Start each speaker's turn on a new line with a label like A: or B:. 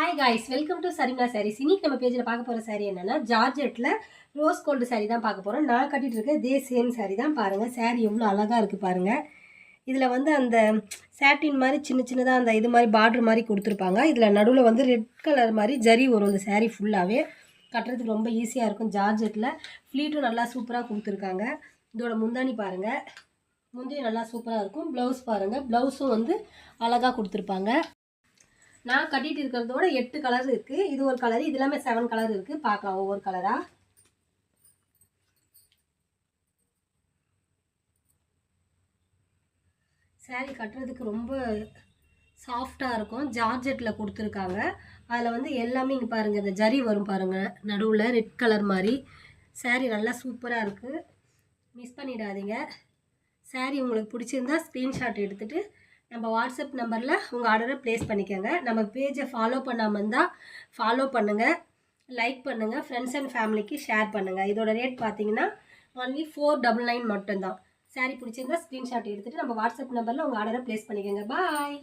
A: Hi guys, welcome to சரிமா சாரீஸ். இன்னைக்கு நம்ம பேஜில் பார்க்க போகிற சாரீ என்னன்னா ஜார்ஜெட்டில் ரோஸ் கோல்டு சாரீ தான் பார்க்க போகிறோம். நான் கட்டிட்டு இருக்க இதே சேம் சாரீ தான். பாருங்கள் சாரீ எவ்வளோ அழகாக இருக்குது பாருங்கள். இதில் வந்து அந்த சாட்டின் மாதிரி சின்ன சின்னதாக அந்த இது மாதிரி பார்டர் மாதிரி கொடுத்துருப்பாங்க. இதில் நடுவில் வந்து ரெட் கலர் மாதிரி ஜரி வரும். இந்த சாரீ ஃபுல்லாகவே கட்டுறதுக்கு ரொம்ப ஈஸியாக இருக்கும். ஜார்ஜெட்டில் ஃப்ளீட்டும் நல்லா சூப்பராக கொடுத்துருக்காங்க. இதோட முந்தானி பாருங்கள், முந்தையும் நல்லா சூப்பராக இருக்கும். ப்ளவுஸ் பாருங்கள், ப்ளவுஸும் வந்து அழகாக கொடுத்துருப்பாங்க. நான் கட்டிட்டு இருக்கிறதோட 8 கலர் இருக்குது. இது ஒரு கலர், இது எல்லாமே 7 கலர் இருக்குது. பார்க்கலாம் ஒவ்வொரு கலராக. சாரீ கட்டுறதுக்கு ரொம்ப சாஃப்டாக இருக்கும். ஜார்ஜெட்டில் கொடுத்துருக்காங்க. அதில் வந்து எல்லாமே இங்கே பாருங்கள், இந்த ஜரி வரும் பாருங்கள் நடுவில் ரெட் கலர் மாதிரி. சாரீ நல்லா சூப்பராக இருக்குது, மிஸ் பண்ணிடாதீங்க. சாரீ உங்களுக்கு பிடிச்சிருந்தா ஸ்க்ரீன்ஷாட் எடுத்துகிட்டு நம்ம வாட்ஸ்அப் நம்பரில் உங்கள் ஆர்டரை ப்ளேஸ் பண்ணிக்கோங்க. நம்ம பேஜை ஃபாலோ பண்ணாமல் இருந்தால் ஃபாலோ பண்ணுங்கள், லைக் பண்ணுங்கள், ஃப்ரெண்ட்ஸ் அண்ட் ஃபேமிலிக்கு ஷேர் பண்ணுங்கள். இதோட ரேட் பார்த்தீங்கன்னா ஒன்லி 499 மட்டும்தான். சாரீ பிடிச்சிருந்தா ஸ்க்ரீன்ஷாட் எடுத்துகிட்டு நம்ம வாட்ஸ்அப் நம்பரில் உங்கள் ஆர்டரை ப்ளேஸ் பண்ணிக்கோங்க. பாய்.